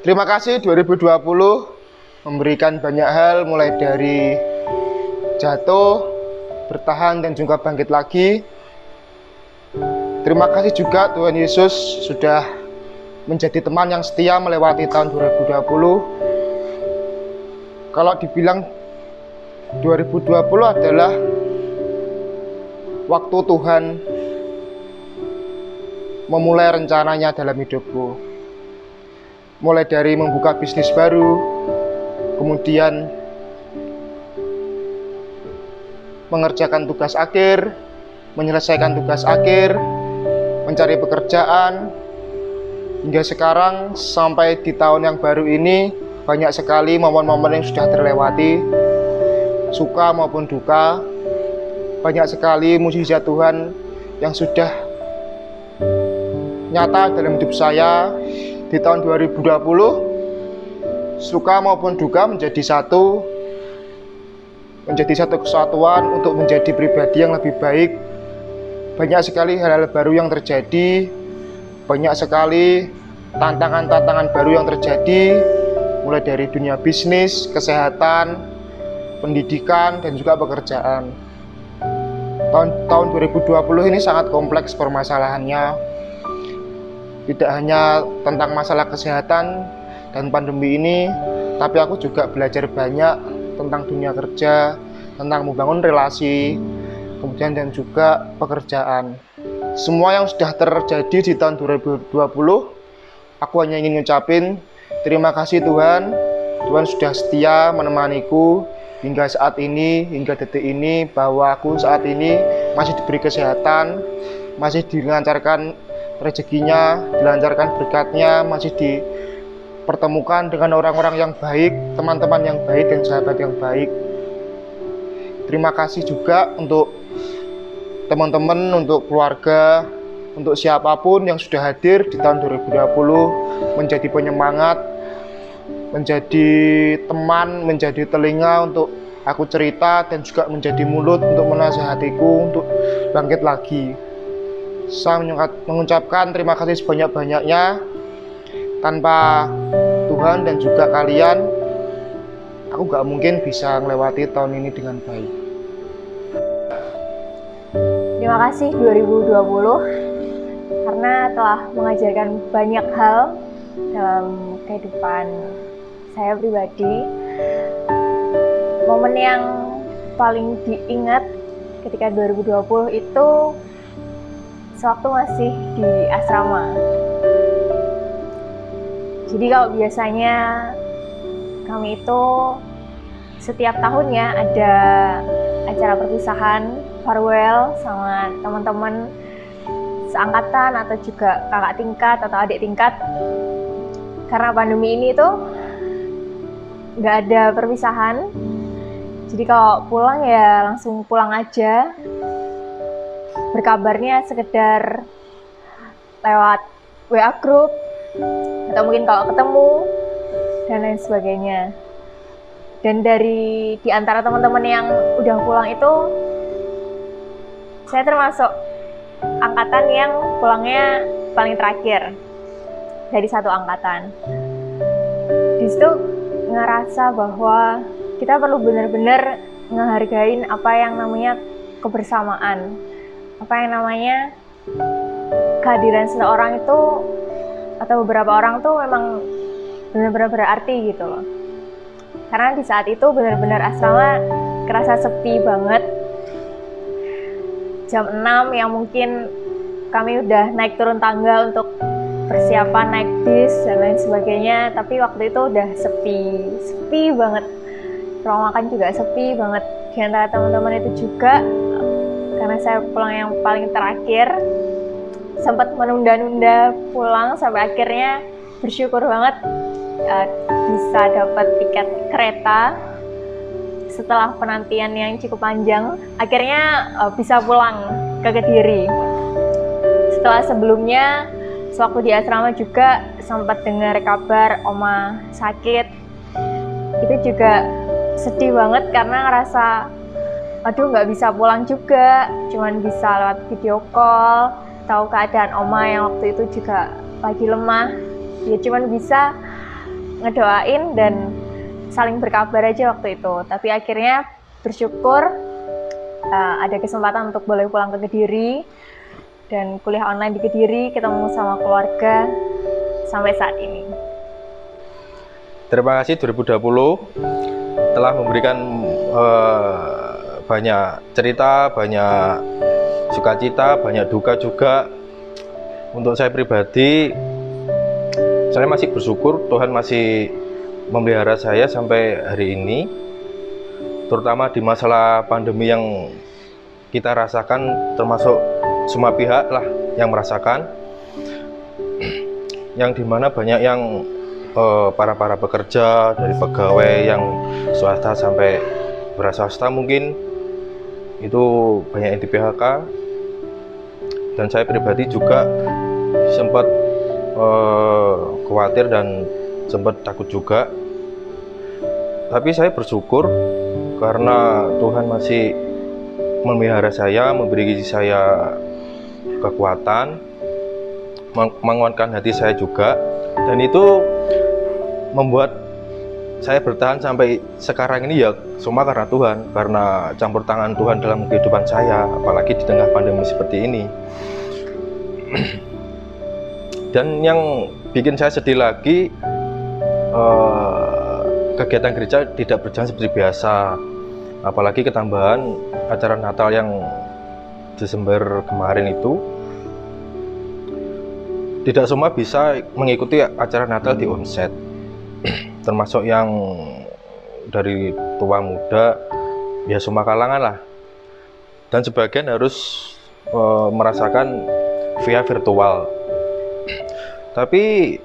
Terima kasih 2020 memberikan banyak hal, mulai dari jatuh, bertahan, dan juga bangkit lagi. Terima kasih juga Tuhan Yesus sudah menjadi teman yang setia melewati tahun 2020. Kalau dibilang 2020 adalah waktu Tuhan memulai rencananya dalam hidupku. Mulai dari membuka bisnis baru, kemudian mengerjakan tugas akhir, menyelesaikan tugas akhir, mencari pekerjaan, hingga sekarang sampai di tahun yang baru ini banyak sekali momen-momen yang sudah terlewati, suka maupun duka. Banyak sekali mukjizat Tuhan yang sudah nyata dalam hidup saya di tahun 2020. Suka maupun duka menjadi satu kesatuan untuk menjadi pribadi yang lebih baik. Banyak sekali hal-hal baru yang terjadi, banyak sekali tantangan-tantangan baru yang terjadi, mulai dari dunia bisnis, kesehatan, pendidikan, dan juga pekerjaan. Tahun 2020 ini sangat kompleks permasalahannya. Tidak hanya tentang masalah kesehatan dan pandemi ini, tapi aku juga belajar banyak tentang dunia kerja, tentang membangun relasi, kemudian dan juga pekerjaan. Semua yang sudah terjadi di tahun 2020, aku hanya ingin ngucapin terima kasih Tuhan. Tuhan sudah setia menemaniku hingga saat ini, hingga detik ini, bahwa aku saat ini masih diberi kesehatan, masih dilancarkan rezekinya, dilancarkan berkatnya, masih dipertemukan dengan orang-orang yang baik, teman-teman yang baik, dan sahabat yang baik. Terima kasih juga untuk teman-teman, untuk keluarga, untuk siapapun yang sudah hadir di tahun 2020, menjadi penyemangat, menjadi teman, menjadi telinga untuk aku cerita, dan juga menjadi mulut untuk menasihatiku untuk bangkit lagi. Saya mengucapkan terima kasih sebanyak-banyaknya. Tanpa Tuhan dan juga kalian, aku gak mungkin bisa melewati tahun ini dengan baik. Terima kasih 2020 karena telah mengajarkan banyak hal dalam kehidupan saya pribadi. Momen yang paling diingat ketika 2020 itu sewaktu masih di asrama. Jadi kalau biasanya kami itu setiap tahunnya ada acara perpisahan, farewell sama teman-teman seangkatan atau juga kakak tingkat atau adik tingkat. Karena pandemi ini tuh nggak ada perpisahan, jadi kalau pulang ya langsung pulang aja. Berkabarnya sekedar lewat WA group atau mungkin kalau ketemu dan lain sebagainya. Dan di antara teman-teman yang udah pulang itu, saya termasuk angkatan yang pulangnya paling terakhir dari satu angkatan. Di situ ngerasa bahwa kita perlu benar-benar ngehargain apa yang namanya kebersamaan, apa yang namanya kehadiran seseorang itu atau beberapa orang tuh memang benar-benar berarti gitu loh. Karena di saat itu benar-benar asrama kerasa sepi banget. Jam 6 yang mungkin kami udah naik turun tangga untuk persiapan naik bis dan lain sebagainya, tapi waktu itu udah sepi banget. Ruang makan juga sepi banget. Di antara teman-teman itu juga, karena saya pulang yang paling terakhir, sempat menunda-nunda pulang sampai akhirnya bersyukur banget bisa dapat tiket kereta setelah penantian yang cukup panjang. Akhirnya bisa pulang ke Kediri. Setelah sebelumnya sewaktu di asrama juga sempat dengar kabar oma sakit. Itu juga sedih banget karena ngerasa aduh nggak bisa pulang juga, cuman bisa lewat video call, tahu keadaan oma yang waktu itu juga lagi lemah, ya cuman bisa ngedoain dan saling berkabar aja waktu itu. Tapi akhirnya bersyukur ada kesempatan untuk boleh pulang ke Kediri dan kuliah online di Kediri, ketemu sama keluarga sampai saat ini. Terima kasih 2020 telah memberikan banyak cerita, banyak sukacita, banyak duka juga. Untuk saya pribadi, saya masih bersyukur Tuhan masih memelihara saya sampai hari ini, terutama di masalah pandemi yang kita rasakan, termasuk semua pihak lah yang merasakan, yang dimana banyak yang para pekerja dari pegawai yang swasta sampai swasta mungkin itu banyak yang di PHK, dan saya pribadi juga sempat khawatir dan sempat takut juga. Tapi saya bersyukur karena Tuhan masih memelihara saya, memberi saya kekuatan, menguatkan hati saya juga, dan itu membuat saya bertahan sampai sekarang ini ya semua karena Tuhan, karena campur tangan Tuhan dalam kehidupan saya, apalagi di tengah pandemi seperti ini. Dan yang bikin saya sedih lagi, kegiatan gereja tidak berjalan seperti biasa, apalagi ketambahan acara Natal yang Desember kemarin itu. Tidak semua bisa mengikuti acara Natal di onset, termasuk yang dari tua muda, ya semua kalangan lah, dan sebagian harus merasakan via virtual. Tapi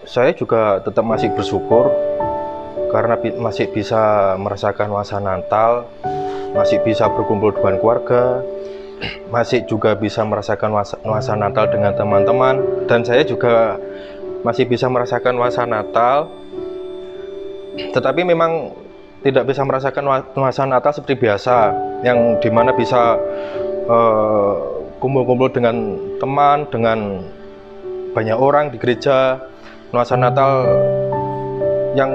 saya juga tetap masih bersyukur karena masih bisa merasakan nuansa Natal, masih bisa berkumpul dengan keluarga, masih juga bisa merasakan nuansa Natal dengan teman-teman, dan saya juga masih bisa merasakan nuansa Natal, tetapi memang tidak bisa merasakan nuansa Natal seperti biasa, yang dimana bisa kumpul-kumpul dengan teman, dengan banyak orang di gereja. Nuansa Natal yang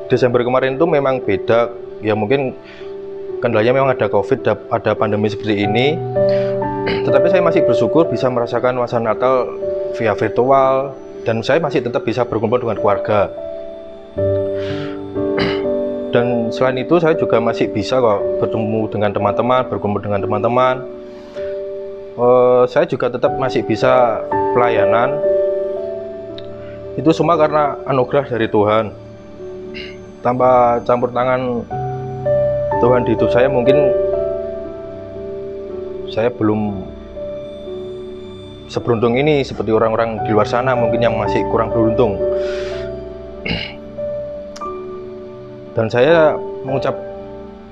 Desember kemarin itu memang beda, ya mungkin kendalanya memang ada COVID, ada pandemi seperti ini, tetapi saya masih bersyukur bisa merasakan nuansa Natal via virtual, dan saya masih tetap bisa berkumpul dengan keluarga. Dan selain itu saya juga masih bisa kok bertemu dengan teman-teman, berkumpul dengan teman-teman. Saya juga tetap masih bisa pelayanan. Itu semua karena anugerah dari Tuhan. Tanpa campur tangan Tuhan di hidup saya, mungkin saya belum seberuntung ini seperti orang-orang di luar sana mungkin yang masih kurang beruntung. Dan saya mengucap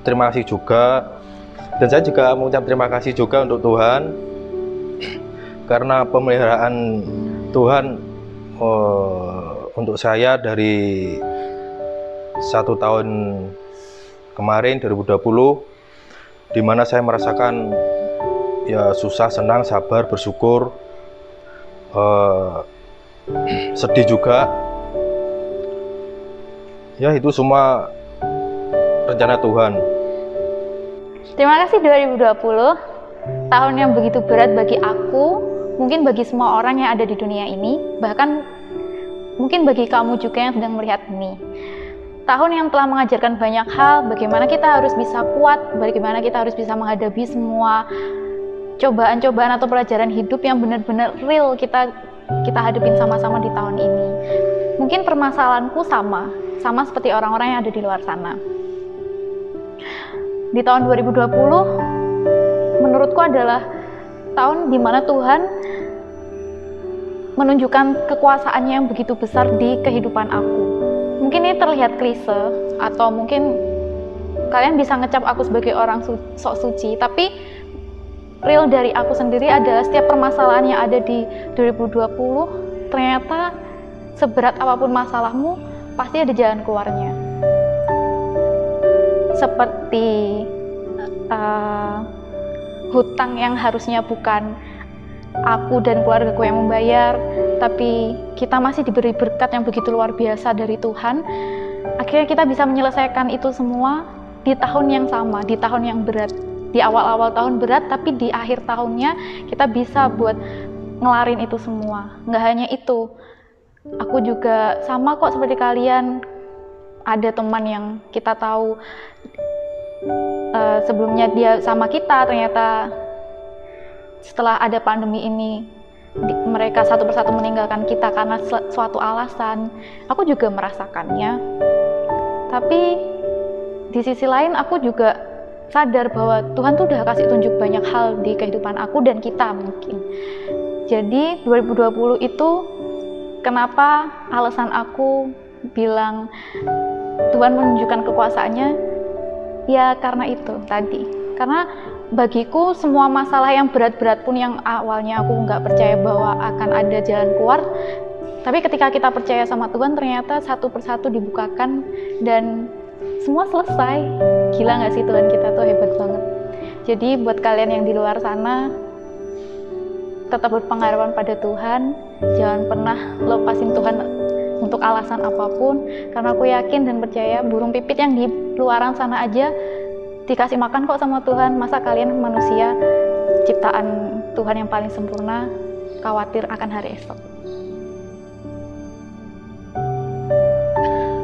terima kasih juga, dan saya juga mengucap terima kasih juga untuk Tuhan karena pemeliharaan Tuhan untuk saya dari 1 tahun kemarin 2020, di mana saya merasakan ya susah, senang, sabar, bersyukur, sedih juga. Ya itu semua rencana Tuhan. Terima kasih 2020, tahun yang begitu berat bagi aku, mungkin bagi semua orang yang ada di dunia ini, bahkan mungkin bagi kamu juga yang sedang melihat ini. Tahun yang telah mengajarkan banyak hal, bagaimana kita harus bisa kuat, bagaimana kita harus bisa menghadapi semua cobaan-cobaan atau pelajaran hidup yang benar-benar real kita hadapin sama-sama di tahun ini. Mungkin permasalahanku sama seperti orang-orang yang ada di luar sana. Di tahun 2020, menurutku adalah tahun di mana Tuhan menunjukkan kekuasaannya yang begitu besar di kehidupan aku. Mungkin ini terlihat klise, atau mungkin kalian bisa ngecap aku sebagai orang sok suci, tapi real dari aku sendiri adalah setiap permasalahan yang ada di 2020, ternyata seberat apapun masalahmu, pasti ada jalan keluarnya. Seperti hutang yang harusnya bukan aku dan keluargaku yang membayar, tapi kita masih diberi berkat yang begitu luar biasa dari Tuhan. Akhirnya kita bisa menyelesaikan itu semua di tahun yang sama, di tahun yang berat. Di awal-awal tahun berat, tapi di akhir tahunnya kita bisa buat ngelarin itu semua. Nggak hanya itu, aku juga sama kok seperti kalian. Ada teman yang kita tahu sebelumnya dia sama kita, ternyata setelah ada pandemi ini mereka satu persatu meninggalkan kita karena suatu alasan. Aku juga merasakannya. Tapi di sisi lain aku juga sadar bahwa Tuhan tuh udah kasih tunjuk banyak hal di kehidupan aku dan kita mungkin. Jadi 2020 itu kenapa alasan aku bilang Tuhan menunjukkan kekuasaannya, ya karena itu tadi. Karena bagiku semua masalah yang berat-berat pun yang awalnya aku nggak percaya bahwa akan ada jalan keluar, tapi ketika kita percaya sama Tuhan ternyata satu persatu dibukakan dan semua selesai. Gila nggak sih, Tuhan kita tuh hebat banget. Jadi buat kalian yang di luar sana, tetap berpengharapan pada Tuhan, jangan pernah lepasin Tuhan untuk alasan apapun, karena aku yakin dan percaya burung pipit yang di luaran sana aja dikasih makan kok sama Tuhan. Masa kalian manusia ciptaan Tuhan yang paling sempurna khawatir akan hari esok?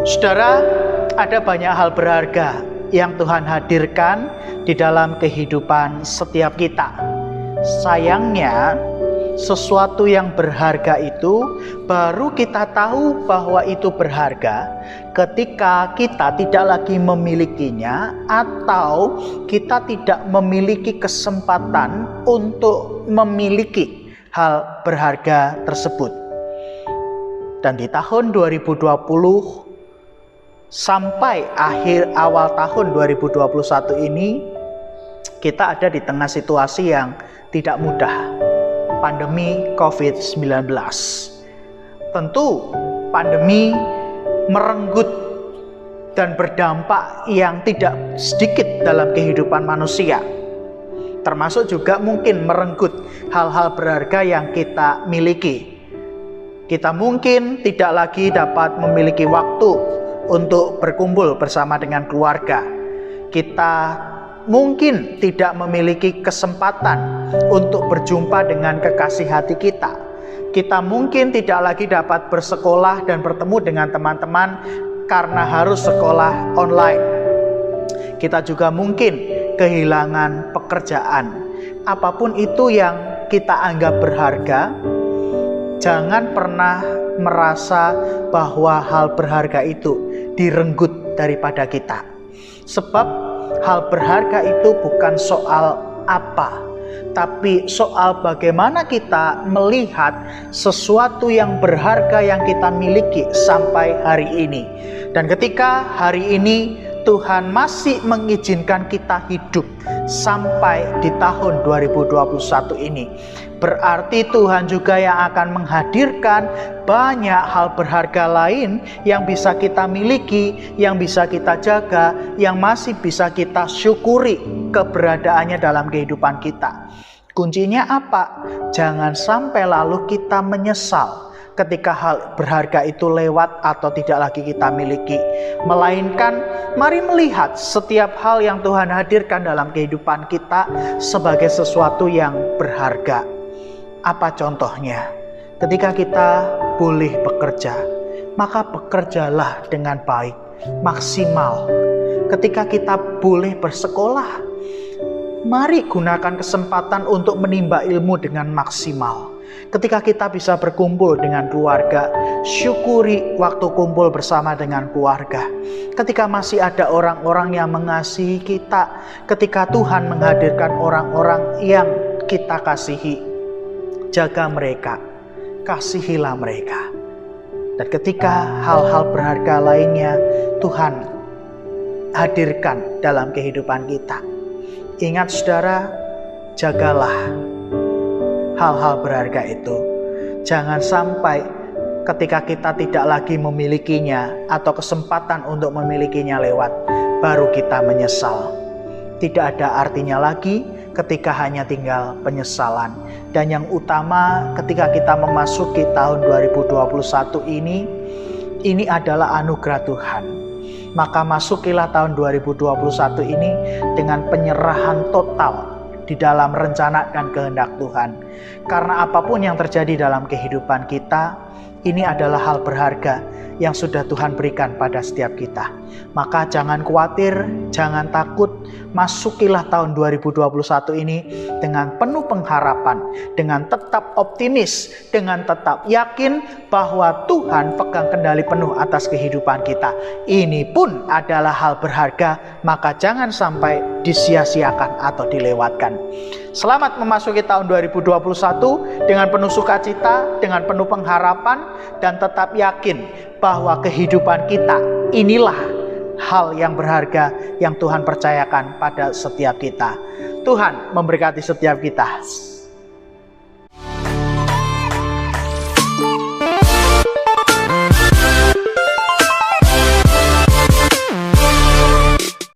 Saudara, ada banyak hal berharga yang Tuhan hadirkan di dalam kehidupan setiap kita. Sayangnya, sesuatu yang berharga itu baru kita tahu bahwa itu berharga ketika kita tidak lagi memilikinya atau kita tidak memiliki kesempatan untuk memiliki hal berharga tersebut. Dan di tahun 2020 sampai awal tahun 2021 ini kita ada di tengah situasi yang tidak mudah. Pandemi COVID-19. Tentu pandemi merenggut dan berdampak yang tidak sedikit dalam kehidupan manusia. Termasuk juga mungkin merenggut hal-hal berharga yang kita miliki. Kita mungkin tidak lagi dapat memiliki waktu untuk berkumpul bersama dengan keluarga. Kita mungkin tidak memiliki kesempatan untuk berjumpa dengan kekasih hati kita. Kita mungkin tidak lagi dapat bersekolah dan bertemu dengan teman-teman karena harus sekolah online. Kita juga mungkin kehilangan pekerjaan. Apapun itu yang kita anggap berharga, jangan pernah merasa bahwa hal berharga itu direnggut daripada kita. Sebab hal berharga itu bukan soal apa, tapi soal bagaimana kita melihat sesuatu yang berharga yang kita miliki sampai hari ini. Dan ketika hari ini Tuhan masih mengizinkan kita hidup sampai di tahun 2021 ini, berarti Tuhan juga yang akan menghadirkan banyak hal berharga lain yang bisa kita miliki, yang bisa kita jaga, yang masih bisa kita syukuri keberadaannya dalam kehidupan kita. Kuncinya apa? Jangan sampai lalu kita menyesal ketika hal berharga itu lewat atau tidak lagi kita miliki. Melainkan mari melihat setiap hal yang Tuhan hadirkan dalam kehidupan kita sebagai sesuatu yang berharga. Apa contohnya? Ketika kita boleh bekerja, maka bekerjalah dengan baik, maksimal. Ketika kita boleh bersekolah, mari gunakan kesempatan untuk menimba ilmu dengan maksimal. Ketika kita bisa berkumpul dengan keluarga, syukuri waktu kumpul bersama dengan keluarga. Ketika masih ada orang-orang yang mengasihi kita, ketika Tuhan menghadirkan orang-orang yang kita kasihi, jaga mereka, kasihilah mereka. Dan ketika hal-hal berharga lainnya Tuhan hadirkan dalam kehidupan kita, ingat saudara, jagalah hal-hal berharga itu. Jangan sampai ketika kita tidak lagi memilikinya atau kesempatan untuk memilikinya lewat, baru kita menyesal. Tidak ada artinya lagi ketika hanya tinggal penyesalan. Dan yang utama ketika kita memasuki tahun 2021 ini adalah anugerah Tuhan. Maka masukilah tahun 2021 ini dengan penyerahan total di dalam rencana dan kehendak Tuhan. Karena apapun yang terjadi dalam kehidupan kita, ini adalah hal berharga yang sudah Tuhan berikan pada setiap kita. Maka jangan khawatir, jangan takut, masukilah tahun 2021 ini dengan penuh pengharapan, dengan tetap optimis, dengan tetap yakin bahwa Tuhan pegang kendali penuh atas kehidupan kita. Ini pun adalah hal berharga, maka jangan sampai disia-siakan atau dilewatkan. Selamat memasuki tahun 2021 dengan penuh sukacita, dengan penuh pengharapan, dan tetap yakin bahwa kehidupan kita inilah hal yang berharga yang Tuhan percayakan pada setiap kita. Tuhan memberkati setiap kita.